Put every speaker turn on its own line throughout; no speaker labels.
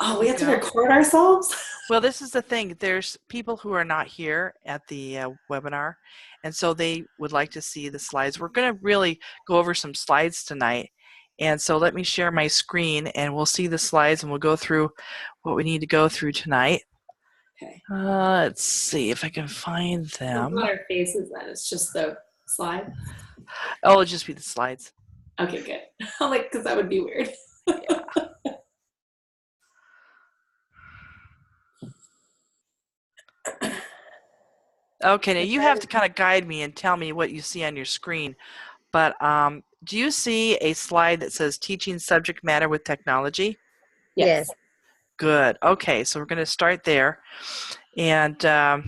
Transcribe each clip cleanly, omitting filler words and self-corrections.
Oh,
There
we
you
have to
go.
record ourselves?
Well, this is the thing. There's people who are not here at the webinar, and so they would like to see the slides. We're going to really go over some slides tonight. And so let me share my screen, and we'll see the slides, and we'll go through what we need to go through tonight.
Okay.
Let's see if I can find
It's
them.
not our faces then. It's just the slide.
Oh, it'll just be the slides.
Okay, good. I'm like, because that would be weird.
Yeah. Okay, now you have to kind of guide me and tell me what you see on your screen. But do you see a slide that says teaching subject matter with technology?
Yes.
Yes.
Good. Okay, so we're going to start there. And I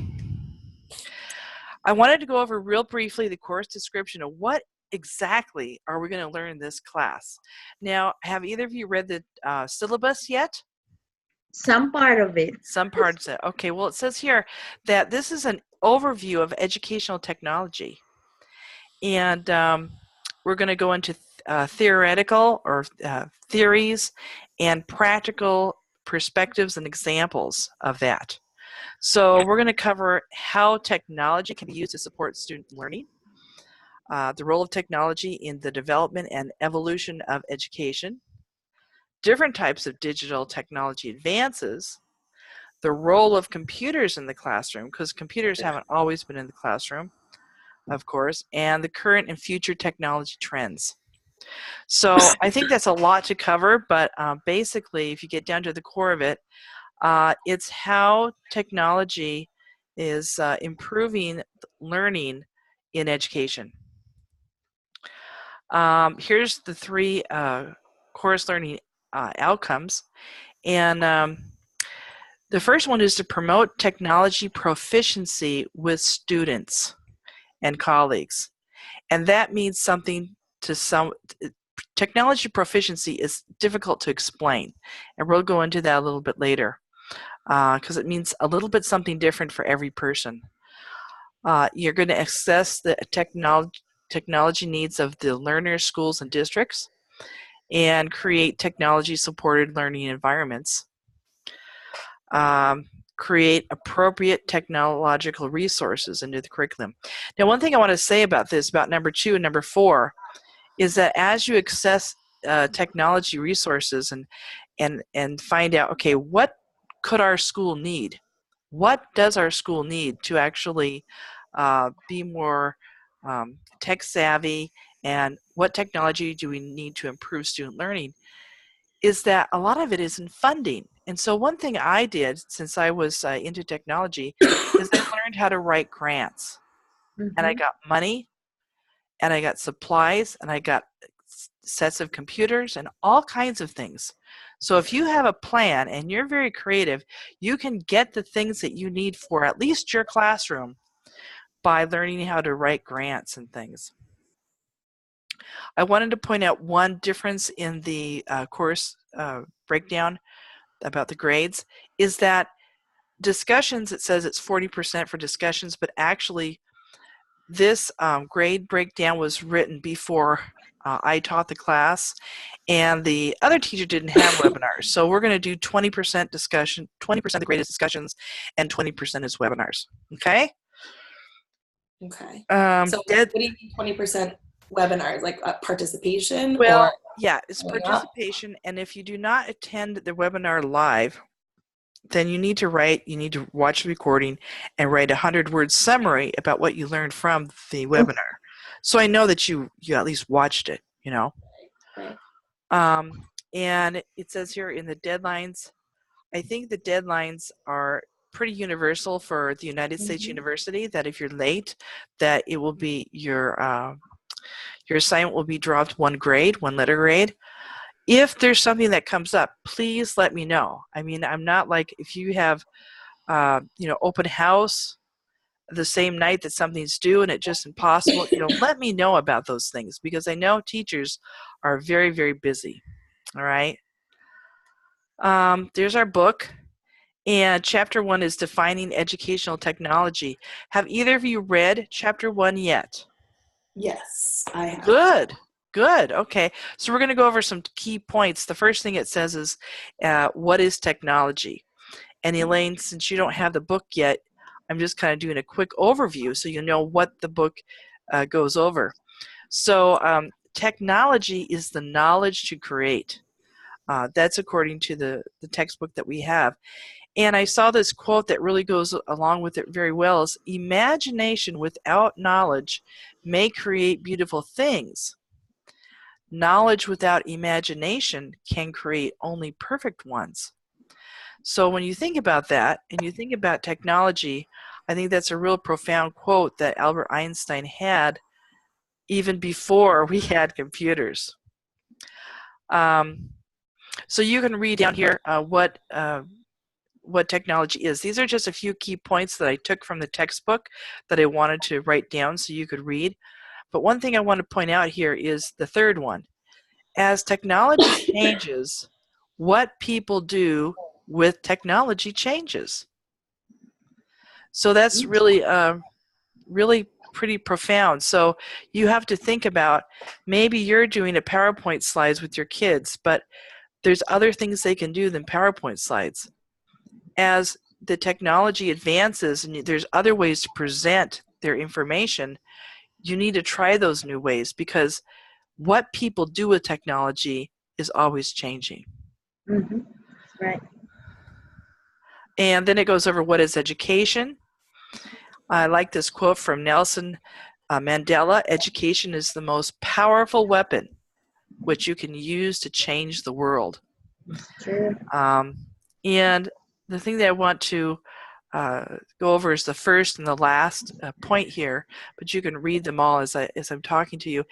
wanted to go over real briefly the course description of what exactly are we going to learn in this class. Now, have either of you read the syllabus yet?
Some part of it.
Some parts. Okay, well, it says here that this is an overview of educational technology. And we're going to go into theoretical or theories and practical perspectives and examples of that. So we're going to cover how technology can be used to support student learning, the role of technology in the development and evolution of education, different types of digital technology advances, the role of computers in the classroom, because computers haven't always been in the classroom, of course, and the current and future technology trends. So I think that's a lot to cover, but basically, if you get down to the core of it, it's how technology is improving learning in education. Here's the three course learning outcomes. And the first one is to promote technology proficiency with students and colleagues. And that means something to some. Technology proficiency is difficult to explain, and we'll go into that a little bit later because it means a little bit something different for every person. You're going to assess the technology needs of the learners, schools, and districts, and create technology-supported learning environments. Create appropriate technological resources into the curriculum. Now, one thing I want to say about this, about number 2 and number 4, is that as you access technology resources and find out, okay, what could our school need? What does our school need to actually be more tech savvy, and what technology do we need to improve student learning? Is that a lot of it is in funding. And so one thing I did since I was into technology is I learned how to write grants. And I got money, and I got supplies, and I got sets of computers and all kinds of things. So if you have a plan and you're very creative, you can get the things that you need for at least your classroom by learning how to write grants and things. I wanted to point out one difference in the course breakdown about the grades is that discussions, it says it's 40% for discussions, but actually this grade breakdown was written before I taught the class, and the other teacher didn't have webinars. So we're going to do 20% discussion, 20% of the grade is discussions, and 20% is webinars. Okay?
Okay. So what do you mean 20% webinars? Like participation
Well,
or
yeah, it's participation, and if you do not attend the webinar live, then you need to watch the recording and write a 100-word summary about what you learned from the webinar. So I know that you at least watched it, you know.
Right.
And it says here in the deadlines, I think the deadlines are pretty universal for the United States University, that if you're late, that it will be your assignment will be dropped one letter grade. If there's something that comes up, please let me know. I mean, I'm not like, if you have open house the same night that something's due and it's just impossible, let me know about those things, because I know teachers are very, very busy. All right. There's our book, and chapter 1 is defining educational technology. Have either of you read chapter 1 yet?
Yes, I have.
Good. Good. Okay. So we're going to go over some key points. The first thing it says is, what is technology? And Elaine, since you don't have the book yet, I'm just kind of doing a quick overview so you know what the book goes over. So technology is the knowledge to create. That's according to the textbook that we have. And I saw this quote that really goes along with it very well. Is imagination without knowledge may create beautiful things. Knowledge without imagination can create only perfect ones. So when you think about that and you think about technology, I think that's a real profound quote that Albert Einstein had even before we had computers. So you can read down here what technology is. These are just a few key points that I took from the textbook that I wanted to write down so you could read. But one thing I want to point out here is the third one. As technology changes, what people do with technology changes. So that's really, really pretty profound. So you have to think about, maybe you're doing a PowerPoint slides with your kids, but there's other things they can do than PowerPoint slides. As the technology advances and there's other ways to present their information, you need to try those new ways, because what people do with technology is always changing.
Mm-hmm. Right.
And then it goes over what is education. I like this quote from Nelson Mandela: education is the most powerful weapon which you can use to change the world.
It's true.
And the thing that I want to go over is the first and the last point here, but you can read them all as I'm talking to you.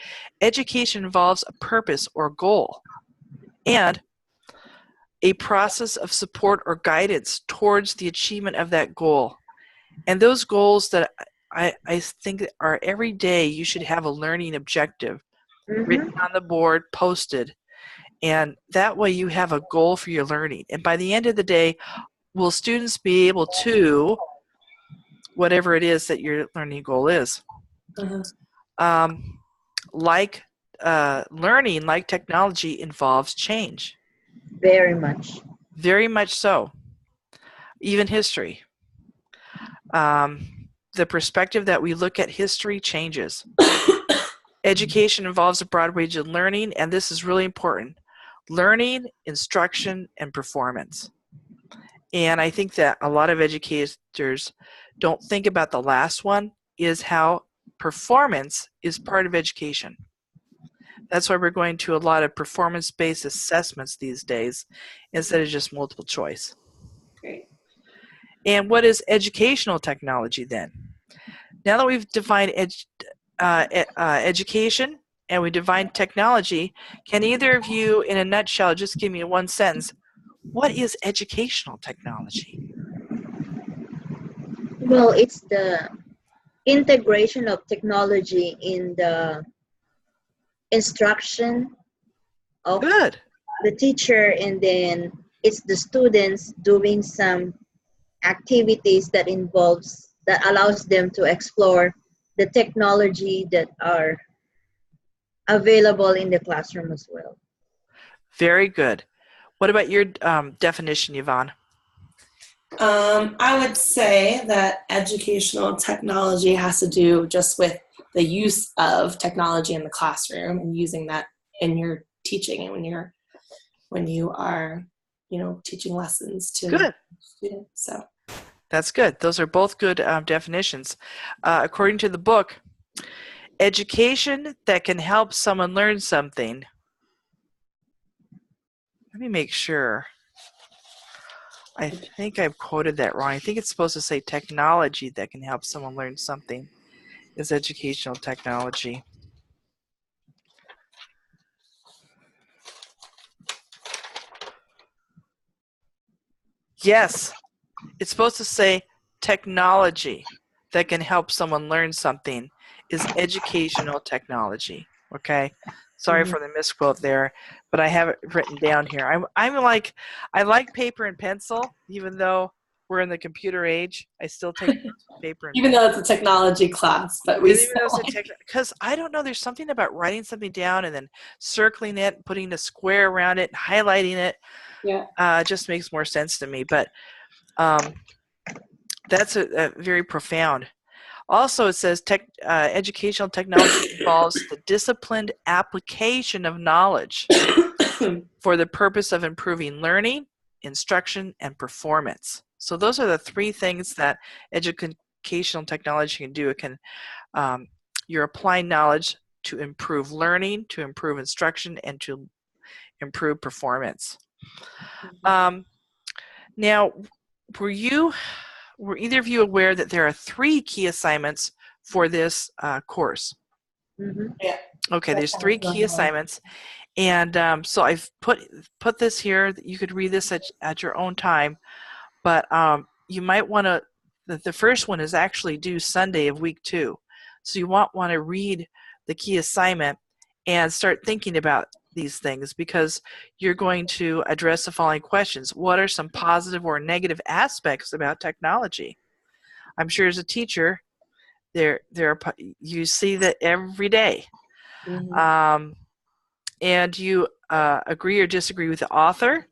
Education involves a purpose or goal and a process of support or guidance towards the achievement of that goal. And those goals that I think are every day, you should have a learning objective written on the board, posted, and that way you have a goal for your learning. And by the end of the day, will students be able to, whatever it is that your learning goal is. Learning, like technology, involves change.
Very much.
Very much so. Even history. The perspective that we look at history changes. Education involves a broad range of learning, and this is really important. Learning, instruction, and performance. And I think that a lot of educators don't think about the last one, is how performance is part of education. That's why we're going to a lot of performance-based assessments these days instead of just multiple choice.
Great.
And what is educational technology then? Now that we've defined education and we defined technology, can either of you, in a nutshell, just give me one sentence, what is educational technology?
Well, it's the integration of technology in the instruction of
Good.
the teacher, and then it's the students doing some activities that allows them to explore the technology that are available in the classroom as well.
Very good. What about your definition, Yvonne?
I would say that educational technology has to do just with the use of technology in the classroom and using that in your teaching and when you are, teaching lessons to students. So
that's good. Those are both good definitions. According to the book, education that can help someone learn something. Let me make sure. I think I've quoted that wrong. I think it's supposed to say technology that can help someone learn something is educational technology. Yes, it's supposed to say technology that can help someone learn something is educational technology. Okay, sorry for the misquote there, but I have it written down here. I like paper and pencil, even though we're in the computer age, I still take notes with paper and
Even
pen.
though it's a technology class, but we
Even though
still
it's because I don't know, there's something about writing something down and then circling it, putting a square around it, and highlighting it.
yeah.
Just makes more sense to me. But that's a very profound. Also, it says educational technology involves the disciplined application of knowledge for the purpose of improving learning, instruction, and performance. So those are the three things that educational technology can do. It can you're applying knowledge to improve learning, to improve instruction, and to improve performance. Now, were either of you aware that there are 3 key assignments for this course?
Mm-hmm.
Yeah.
Okay, there's 3 key assignments, and so I've put this here. You could read this at your own time, but you might want to. The first one is actually due Sunday of week 2, so you want to read the key assignment and start thinking about these things, because you're going to address the following questions. What are some positive or negative aspects about technology? I'm sure as a teacher, you see that every day.
Mm-hmm.
And you agree or disagree with the author.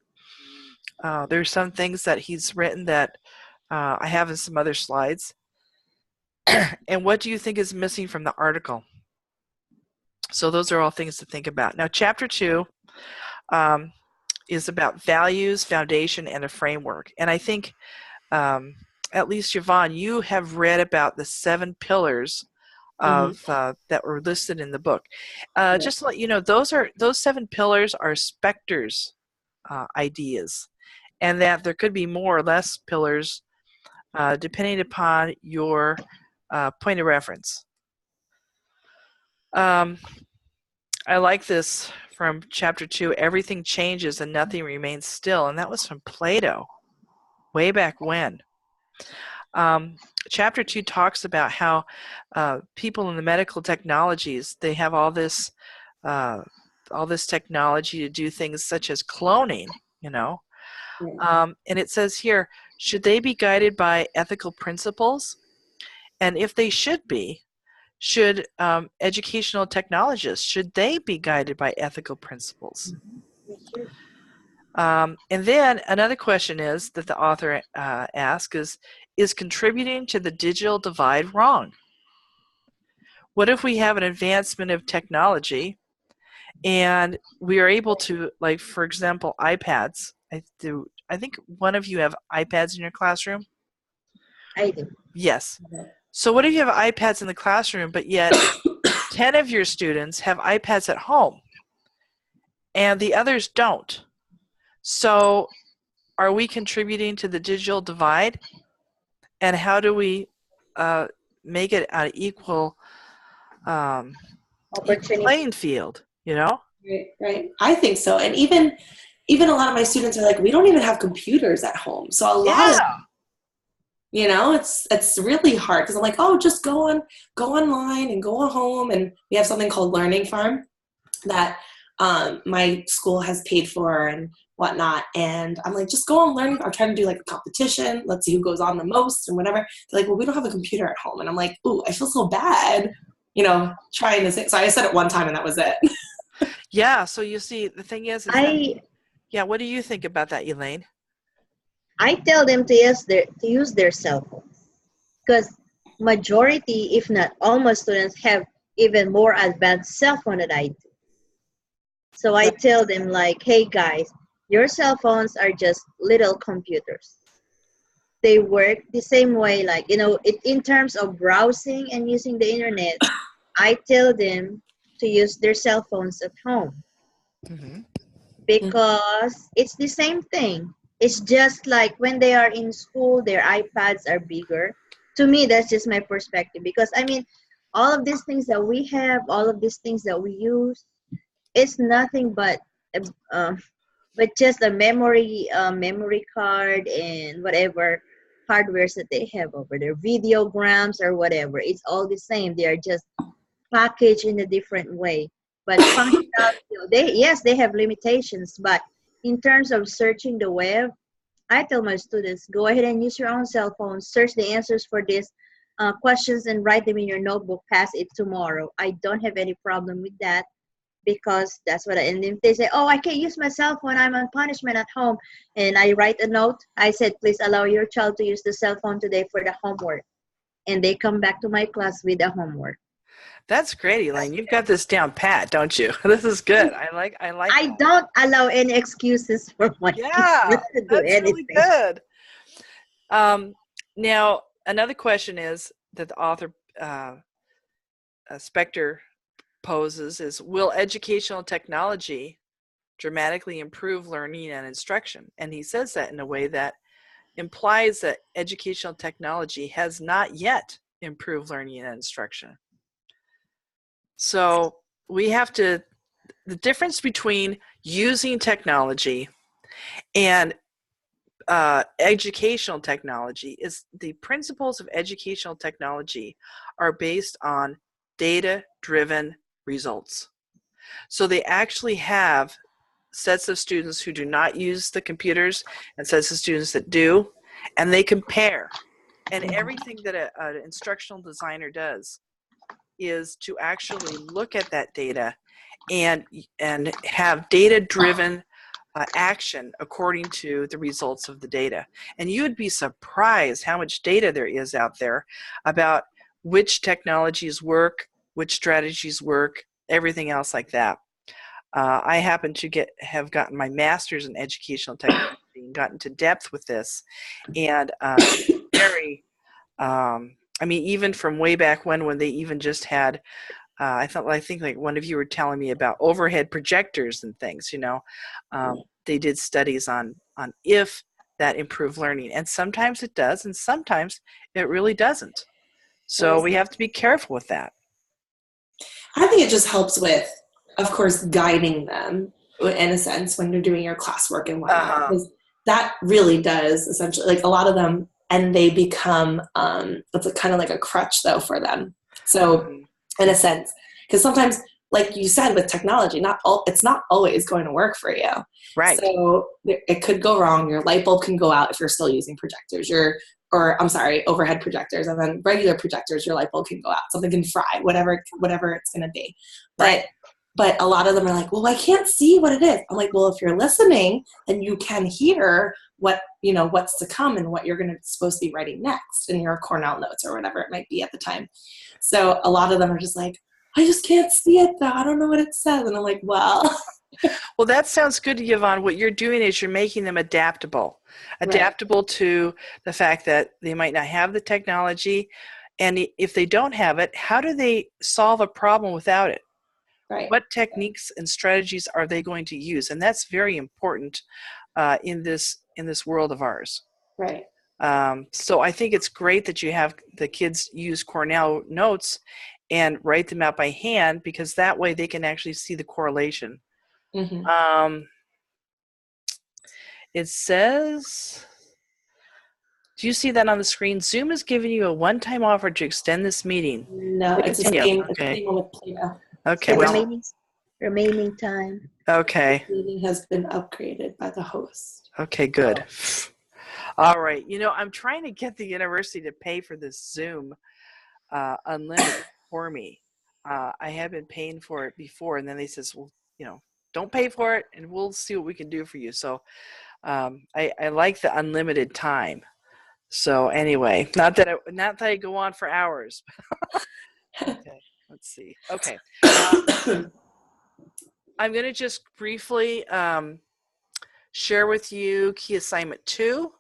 There's some things that he's written that I have in some other slides. And what do you think is missing from the article? So those are all things to think about. Now, chapter 2 is about values, foundation, and a framework. And I think, at least Yvonne, you have read about the 7 pillars of that were listed in the book. Just to let you know, those 7 pillars are Spector's ideas, and that there could be more or less pillars depending upon your point of reference. I like this from chapter 2, everything changes and nothing remains still, and that was from Plato, way back when. Chapter 2 talks about how people in the medical technologies, they have all this technology to do things such as cloning, and it says here, should they be guided by ethical principles? And if they should be, should educational technologists, should they be guided by ethical principles? And then another question is that the author asks is contributing to the digital divide wrong? What if we have an advancement of technology and we are able to, like, for example, iPads. I think one of you have iPads in your classroom?
I do.
Yes. So what if you have iPads in the classroom, but yet 10 of your students have iPads at home and the others don't? So are we contributing to the digital divide? And how do we make it an equal playing field,
Right. I think so. And even a lot of my students are like, we don't even have computers at home. So a lot of, it's really hard, because I'm like, oh, just go online and go home. And we have something called Learning Farm that my school has paid for and whatnot. And I'm like, just go on Learning Farm. I'm trying to do like a competition. Let's see who goes on the most and whatever. They're like, well, we don't have a computer at home. And I'm like, ooh, I feel so bad, trying to say. So I said it one time and that was it.
Yeah. So you see, the thing is what do you think about that, Elaine?
I tell them to use their cell phones, because majority, if not all my students, have even more advanced cell phone than I do. So I tell them, like, hey guys, your cell phones are just little computers. They work the same way, like, in terms of browsing and using the internet, I tell them to use their cell phones at home. Because it's the same thing. It's just like when they are in school, their iPads are bigger. To me, that's just my perspective. Because, all of these things that we have, all of these things that we use, it's nothing but just a memory card and whatever hardwares that they have over there, videograms or whatever. It's all the same. They are just packaged in a different way. But functionality, they have limitations. But in terms of searching the web, I tell my students, go ahead and use your own cell phone, search the answers for these questions and write them in your notebook, pass it tomorrow. I don't have any problem with that because that's what and if they say, oh, I can't use my cell phone, I'm on punishment at home, and I write a note, I said, please allow your child to use the cell phone today for the homework. And they come back to my class with the homework.
That's great, Elaine. You've got this down pat, don't you? This is good. I like
I
that.
don't allow any excuses for my kids
Yeah,
to do
that's
anything.
really good. Now, another question is that the author Spector poses is, will educational technology dramatically improve learning and instruction? And he says that in a way that implies that educational technology has not yet improved learning and instruction. So we have to, the difference between using technology and educational technology is the principles of educational technology are based on data-driven results. So they actually have sets of students who do not use the computers and sets of students that do, and they compare. And everything that an instructional designer does is to actually look at that data and have data-driven action according to the results of the data. And you would be surprised how much data there is out there about which technologies work, which strategies work, everything else like that. I happen to have gotten my master's in educational technology and gotten to depth with this, and very I mean, even from way back when they even just had I think like one of you were telling me about overhead projectors and things, you know. They did studies on if that improved learning, and sometimes it does and sometimes it really doesn't. So we have to be careful with that.
I think it just helps with, of course, guiding them in a sense when you're doing your classwork and whatnot. Because that really does essentially, like a lot of them, and they become, it's kind of like a crutch though for them. So in a sense, because sometimes, like you said, with technology, it's not always going to work for you.
Right.
So it could go wrong. Your light bulb can go out if you're still using projectors. Overhead projectors, and then regular projectors, your light bulb can go out. Something can fry, whatever it's going to be. But a lot of them are like, well, I can't see what it is. I'm like, well, if you're listening, then you can hear what's to come and what you're supposed to be writing next in your Cornell notes or whatever it might be at the time. So a lot of them are just like, I just can't see it though. I don't know what it says. And I'm like, well.
Well, that sounds good, Yvonne. What you're doing is you're making them adaptable to the fact that they might not have the technology. And if they don't have it, how do they solve a problem without it?
Right.
What techniques and strategies are they going to use? And that's very important in this world of ours.
Right.
So I think it's great that you have the kids use Cornell notes and write them out by hand, because that way they can actually see the correlation. It says, do you see that on the screen? Zoom is giving you a one-time offer to extend this meeting.
No, it's the same. It's the same with Play-Doh.
Okay,
well, remaining time.
Okay.
The meeting has been upgraded by the host.
Okay, good. All right. I'm trying to get the university to pay for this Zoom unlimited for me. I have been paying for it before, and then they says, well, don't pay for it, and we'll see what we can do for you. So I like the unlimited time. So anyway, not that I go on for hours. Okay, let's see. Okay. I'm going to just briefly share with you key assignment 2.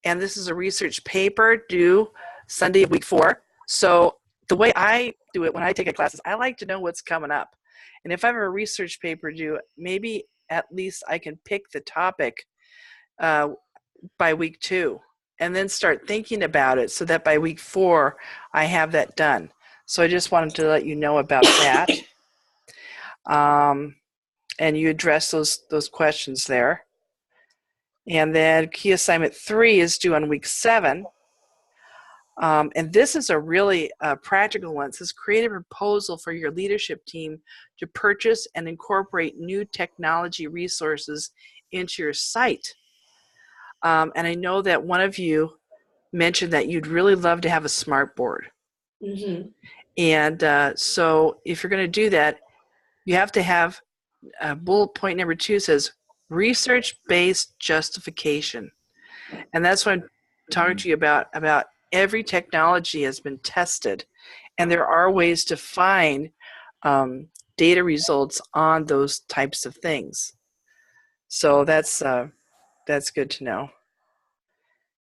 And this is a research paper due Sunday of week 4. So the way I do it when I take a class is I like to know what's coming up. And if I have a research paper due, maybe at least I can pick the topic by week 2 and then start thinking about it so that by week 4 I have that done. So I just wanted to let you know about that. And you address those questions there. And then key assignment 3 is due on week 7. And this is a really practical one. It says, create a proposal for your leadership team to purchase and incorporate new technology resources into your site. And I know that one of you mentioned that you'd really love to have a smart board.
Mm-hmm.
And so if you're going to do that, you have to have bullet point number 2 says research-based justification. And that's what I'm talking to you about every technology has been tested, and there are ways to find data results on those types of things. So that's good to know.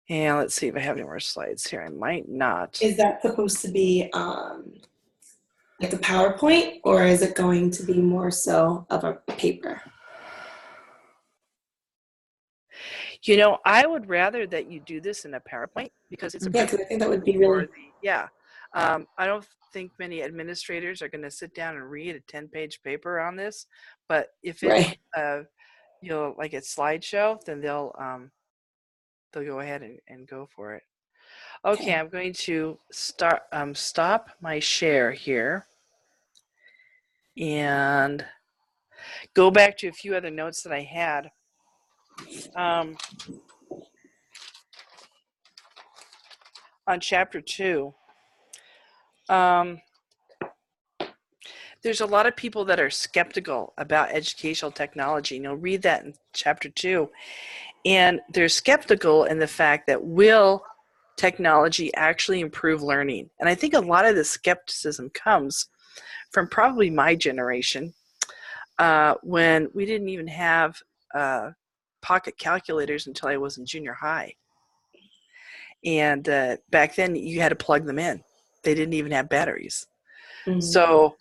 And let's see if I have any more slides here. I might not.
Is that supposed to be like a PowerPoint, or is it going to be more so of a paper?
You know, I would rather that you do this in a PowerPoint because it's a
Yeah, because I think that would be really.
I don't think many administrators are going to sit down and read a 10-page paper on this, but if it's
Right.
like a slideshow, then they'll go ahead and go for it. Okay, I'm going to stop my share here and go back to a few other notes that I had. On chapter 2, there's a lot of people that are skeptical about educational technology. You'll read that in chapter 2. And they're skeptical in the fact that will technology actually improve learning? And I think a lot of the skepticism comes from probably my generation, when we didn't even have pocket calculators until I was in junior high. And back then you had to plug them in. They didn't even have batteries. Mm-hmm. So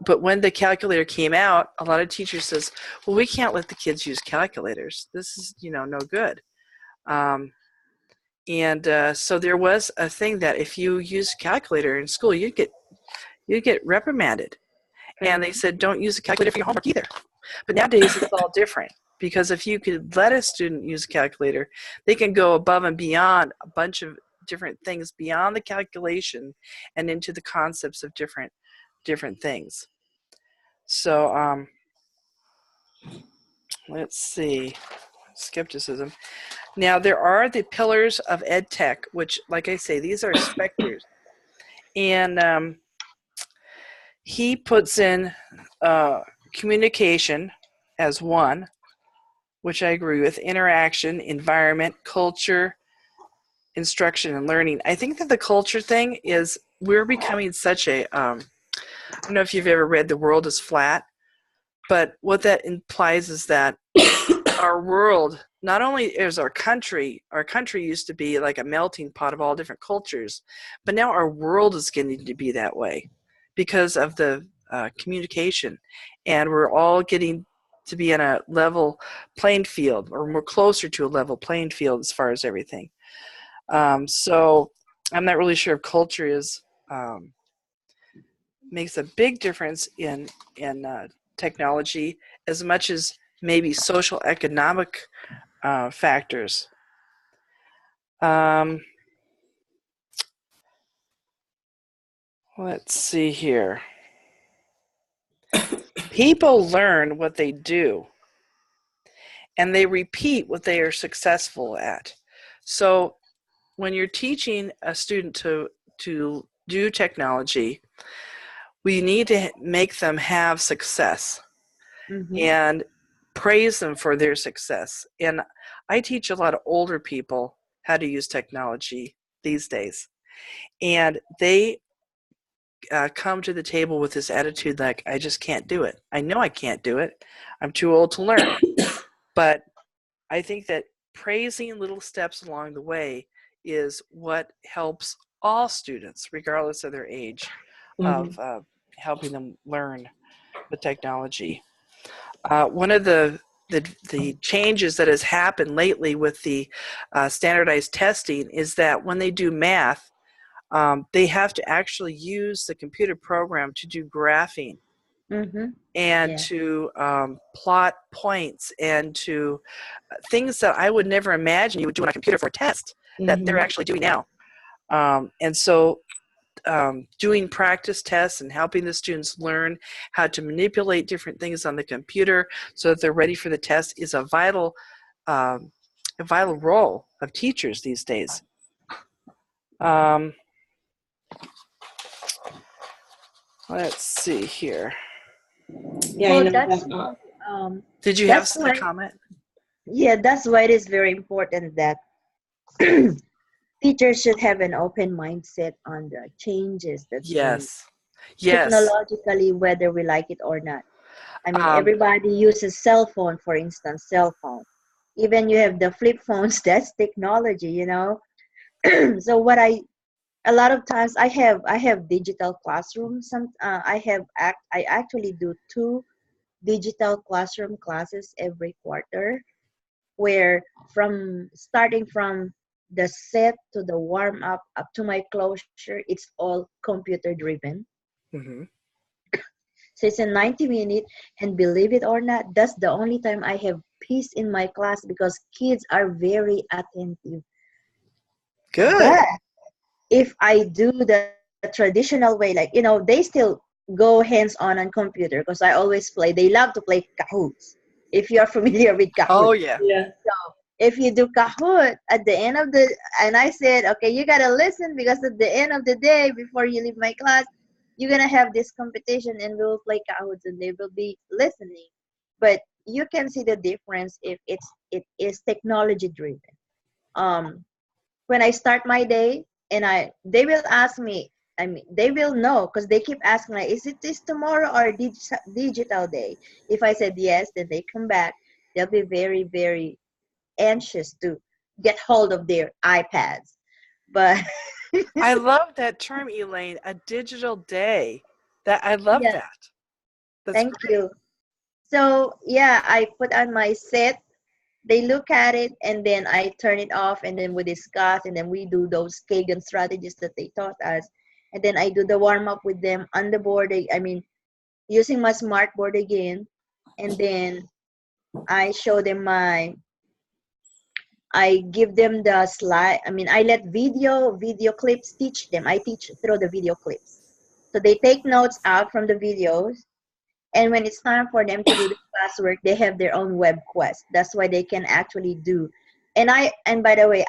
but when the calculator came out, a lot of teachers says, well, we can't let the kids use calculators. This is, no good. So there was a thing that if you use a calculator in school, you'd get reprimanded. And they said, don't use a calculator for your homework either. But nowadays it's all different, because if you could let a student use a calculator, they can go above and beyond a bunch of different things beyond the calculation and into the concepts of different things. So let's see, skepticism. Now there are the pillars of ed tech, which, like I say, these are specters. And he puts in communication as one, which I agree with, interaction, environment, culture, instruction, and learning. I think that the culture thing is, we're becoming such a, I don't know if you've ever read The World is Flat, but what that implies is that our world, not only is our country used to be like a melting pot of all different cultures, but now our world is getting to be that way because of the communication. And we're all getting to be in a level playing field, or we're closer to a level playing field as far as everything. So I'm not really sure if culture is makes a big difference in technology as much as maybe social economic factors. Let's see here. People learn what they do, and they repeat what they are successful at. So when you're teaching a student to do technology, we need to make them have success. Mm-hmm. And praise them for their success. And I teach a lot of older people how to use technology these days. And they come to the table with this attitude like, I just can't do it. I know I can't do it. I'm too old to learn. But I think that praising little steps along the way is what helps all students, regardless of their age, mm-hmm. of helping them learn the technology. One of the changes that has happened lately with the standardized testing is that when they do math, they have to actually use the computer program to do graphing, mm-hmm. and to plot points, and to things that I would never imagine you would do on a computer for a test, mm-hmm. that they're actually doing now. And so doing practice tests and helping the students learn how to manipulate different things on the computer so that they're ready for the test is a vital a vital role of teachers these days. Let's see here.
Yeah,
Well,
you know
that's
that.
why,
Did you have
that's
a
why,
comment?
yeah, that's why it is very important that teachers should have an open mindset on the changes that's going
Yes. Yes.
technologically, whether we like it or not. I mean,
Um,
everybody uses cell phone, for instance, cell phone. Even you have the flip phones, that's technology, you know. So what I a lot of times I have digital classrooms. I actually do 2 digital classroom classes every quarter, where from starting from the set to the warm up to my closure, it's all computer driven.
mhm.
So it's a 90-minute, and believe it or not, that's the only time I have peace in my class because kids are very attentive.
Good.
But if I do the traditional way, like, they still go hands on computer because I always play. They love to play Kahoots. If you're familiar with Kahoot.
Oh, yeah.
Yeah.
If you do Kahoot at the end of the, and I said, okay, you gotta listen because at the end of the day, before you leave my class, you're gonna have this competition and we'll play Kahoots and they will be listening. But you can see the difference if it is technology driven. Um, when I start my day and they will ask me, I mean, they will know because they keep asking, like, is it this tomorrow or digital day? If I said yes, then they come back. They'll be very, very anxious to get hold of their iPads. But
I love that term, Elaine, a digital day. That I love
yeah,
that. That's
thank
great.
you. So yeah, I put on my set. They look at it and then I turn it off and then we discuss and then we do those Kagan strategies that they taught us. And then I do the warm up with them on the board. I mean, using my smart board again. And then I show them I give them the slide. I mean, I let video clips teach them. I teach through the video clips. So they take notes out from the videos. And when it's time for them to do the classwork, they have their own web quest. That's why they can actually do. And by the way,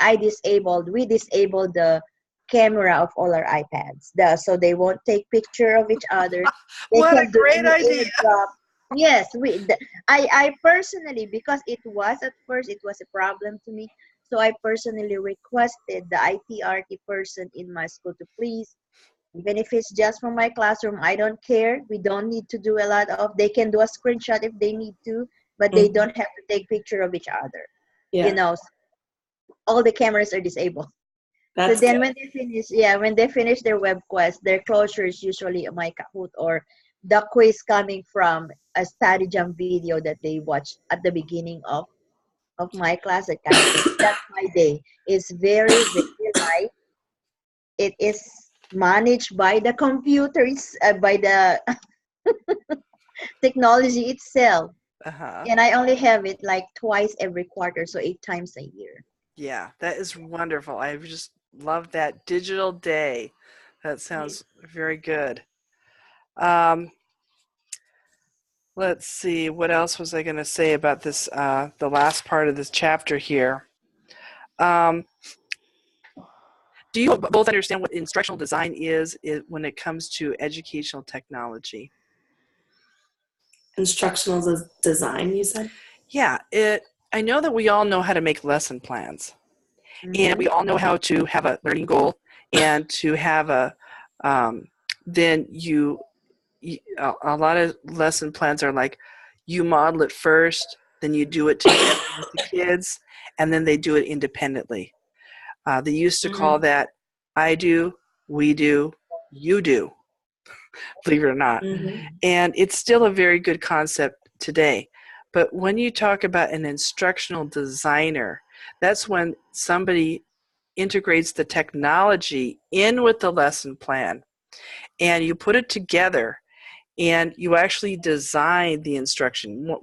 we disabled the camera of all our iPads. So they won't take picture of each other. They
What a
can do
great
any
idea.
airdrop. Yes, I personally, because it was at first it was a problem to me. So I personally requested the ITRT person in my school to please, even if it's just from my classroom, I don't care. We don't need to do a lot of, they can do a screenshot if they need to, but they
Mhm.
don't have to take picture of each other. You
Yeah.
know, all the cameras are disabled. So
That's
then
good.
when they finish their web quest, their closure is usually my Kahoot or the quiz coming from a study jump video that they watched at the beginning of my class, that kind of thing. That's my day. It's very, very light. It is managed by the computers, by the technology itself.
Uh-huh.
And I only have it like twice every quarter, so 8 times a year.
Yeah, that is wonderful. I just love that digital day. That sounds very good. Um, let's see, what else was I going to say about this, the last part of this chapter here? Um, do you both understand what instructional design is when it comes to educational technology?
Instructional design, you said?
Yeah, I know that we all know how to make lesson plans, and
Mm-hmm.
we all know how to have a learning goal and to have um, then a lot of lesson plans are like you model it first, then you do it together with the kids, and then they do it independently. They used to call
Mm-hmm.
that I do, we do, you do, believe it or not.
Mm-hmm.
And it's still a very good concept today. But when you talk about an instructional designer, that's when somebody integrates the technology in with the lesson plan and you put it together and you actually design the instruction.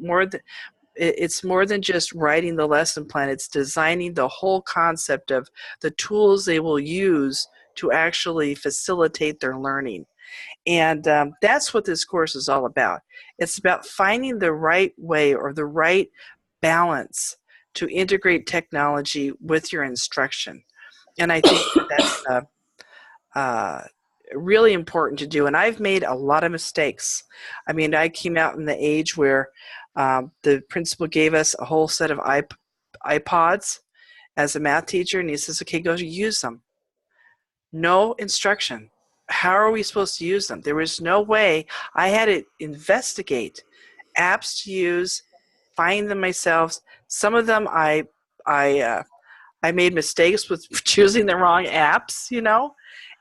It's more than just writing the lesson plan. It's designing the whole concept of the tools they will use to actually facilitate their learning. And that's what this course is all about. It's about finding the right way or the right balance to integrate technology with your instruction. And I think that's really important to do. And I've made a lot of mistakes. I mean, I came out in the age where the principal gave us a whole set of iPods as a math teacher, and he says, okay, go use them. No instruction. How are we supposed to use them? There was no way. I had to investigate apps to use, find them myself. Some of them I made mistakes with choosing the wrong apps, you know,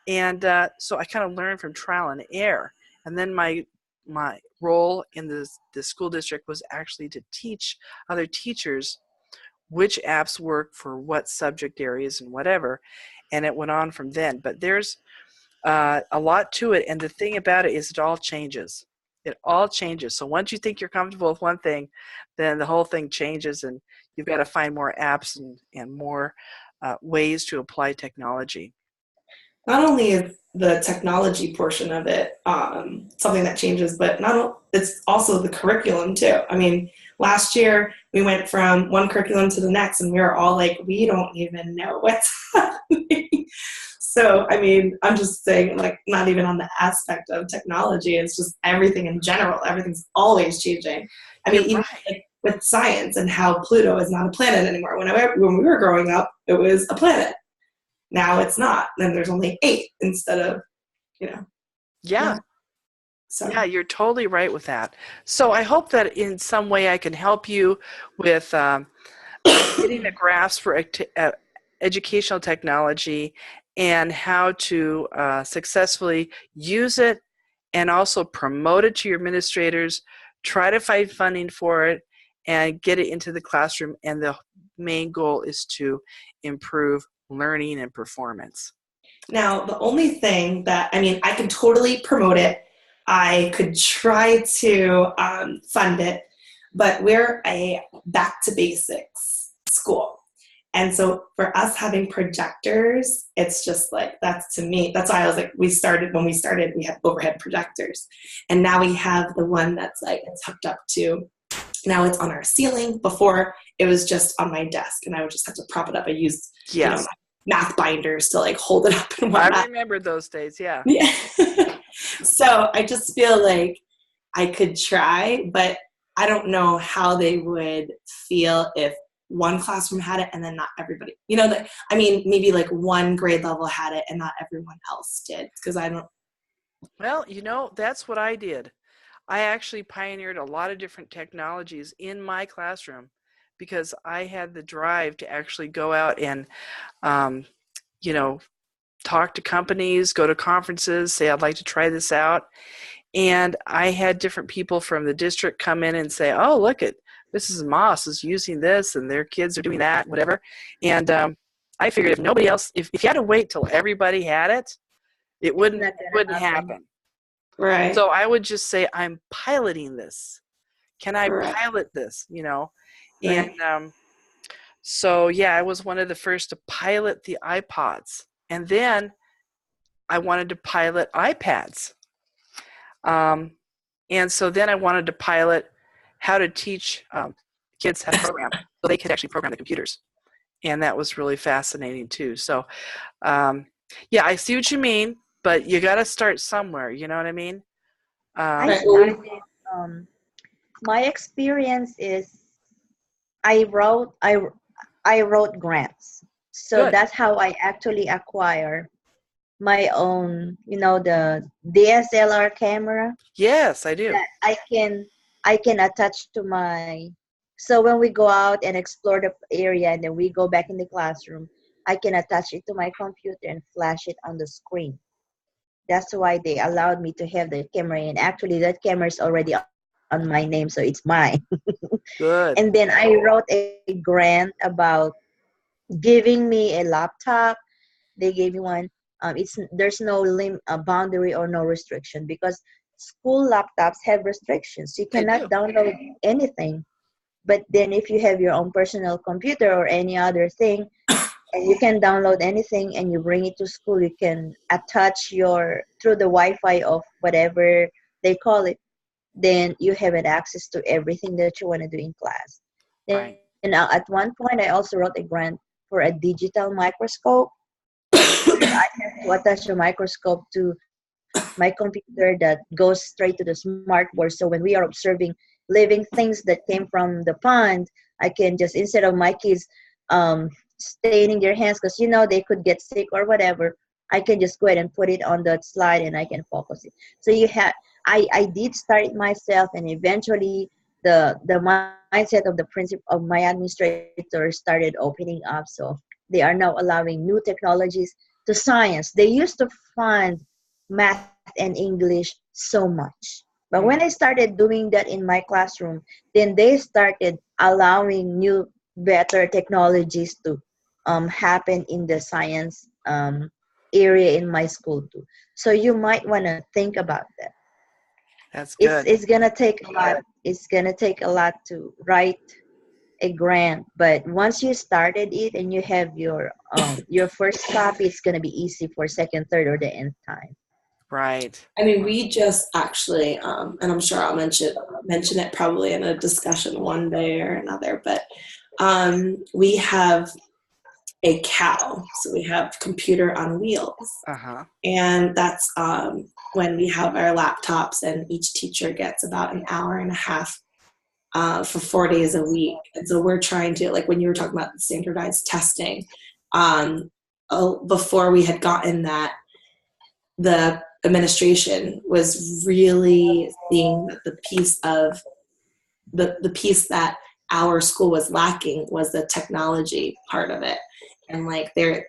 and so I kind of learned from trial and error. And then my role in the school district was actually to teach other teachers which apps work for what subject areas and whatever, and it went on from then. But there's a lot to it, and the thing about it is it all changes. It all changes. So once you think you're comfortable with one thing, then the whole thing changes, and you've got to find more apps and more ways to apply technology.
Not only is the technology portion of it something that changes, but it's also the curriculum too. I mean, last year we went from one curriculum to the next, and we were all like, we don't even know what's happening. So, I mean, I'm just saying, like, not even on the aspect of technology, it's just everything in general. Everything's always changing. I mean, even like with science and how Pluto is not a planet anymore. When we were growing up, it was a planet. Now it's not. Then there's only 8 instead of, you know.
Yeah.
So.
Yeah, you're totally right with that. So I hope that in some way I can help you with getting a grasp for educational technology and how to successfully use it and also promote it to your administrators, try to find funding for it, and get it into the classroom. And the main goal is to improve learning and performance.
Now, the only thing that, I mean, I can totally promote it. I could try to fund it, but we're a back to basics school. And so for us having projectors, it's just like, that's to me, that's why I was like, when we started, we had overhead projectors. And now we have the one that's like, it's hooked up to, now it's on our ceiling. Before it was just on my desk and I would just have to prop it up. I used,
Yes.
math binders to like hold it up and whatnot.
I remember those days, yeah.
Yeah. So I just feel like I could try, but I don't know how they would feel if one classroom had it and then not everybody. You know, I mean, maybe like one grade level had it and not everyone else did, because I don't.
Well, you know, that's what I did. I actually pioneered a lot of different technologies in my classroom because I had the drive to actually go out and, you know, talk to companies, go to conferences, say, I'd like to try this out. And I had different people from the district come in and say, oh, look at Mrs. Maas is using this and their kids are doing that, whatever. And I figured if nobody else, if you had to wait till everybody had it, it wouldn't happen.
Right.
So I would just say, I'm piloting this. Can I pilot this, you know?
Right.
And so, yeah, I was one of the first to pilot the iPods. And then I wanted to pilot iPads. And so then I wanted to pilot how to teach kids how to program so they could actually program the computers. And that was really fascinating too. So, yeah, I see what you mean, but you got to start somewhere. You know what I mean?
I started, my experience is I wrote grants. So
Good.
that's how I actually acquire my own, the DSLR camera
Yes, I do.
that I can attach to my, so when we go out and explore the area and then we go back in the classroom, I can attach it to my computer and flash it on the screen. That's why they allowed me to have the camera, and actually that camera is already on my name, so it's mine.
Good.
And then I wrote a grant about giving me a laptop. They gave me one. There's no boundary or no restriction, because school laptops have restrictions. You cannot download anything. But then if you have your own personal computer or any other thing, and you can download anything and you bring it to school, you can attach through the Wi-Fi of whatever they call it, then you have access to everything that you want to do in class.
Right.
at one point, I also wrote a grant for a digital microscope. I have to attach a microscope to my computer that goes straight to the smart board. So when we are observing living things that came from the pond, I can just, instead of my kids staining their hands because they could get sick or whatever, I can just go ahead and put it on the slide and I can focus it. So I did start it myself, and eventually the mindset of the principal of my administrator started opening up. So they are now allowing new technologies to science. They used to fund math and English so much. But when I started doing that in my classroom, then they started allowing new, better technologies to happen in the science area in my school too. So you might want to think about that.
That's
It's
good.
it's gonna take a lot. It's gonna take a lot to write a grant, but once you started it and you have your first copy, it's gonna be easy for second, third, or the nth time.
Right.
I mean, we just actually, and I'm sure I'll mention it probably in a discussion one day or another, but we have a cow. So we have computer on wheels.
Uh-huh.
And that's when we have our laptops, and each teacher gets about an hour and a half for 4 days a week. And so we're trying to, like when you were talking about the standardized testing, before we had gotten that, the administration was really seeing that the piece that our school was lacking was the technology part of it. And like the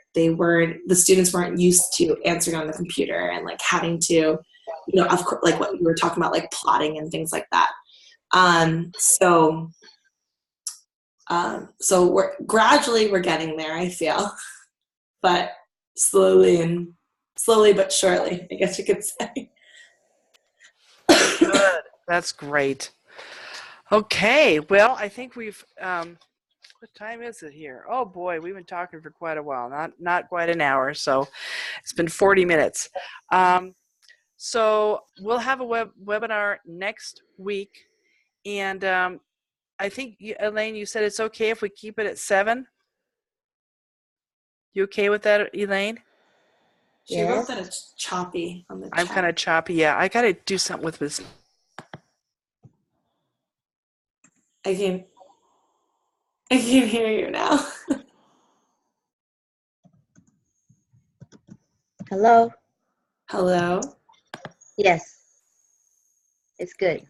students weren't used to answering on the computer and like having to, of course, like what you were talking about, like plotting and things like that. So we're getting there, I feel, but slowly but surely, I guess you could say.
Good. That's great. Okay. Well, I think we've what time is it here? Oh boy, we've been talking for quite a while. Not quite an hour, so it's been 40 minutes. So we'll have a webinar next week, and I think Elaine, you said it's okay if we keep it at 7. You okay with that, Elaine?
She wrote that it's choppy on the
I'm
chat.
kind of choppy. Yeah, I got to do something with this.
I can hear you now.
Hello?
Hello?
Yes. It's good.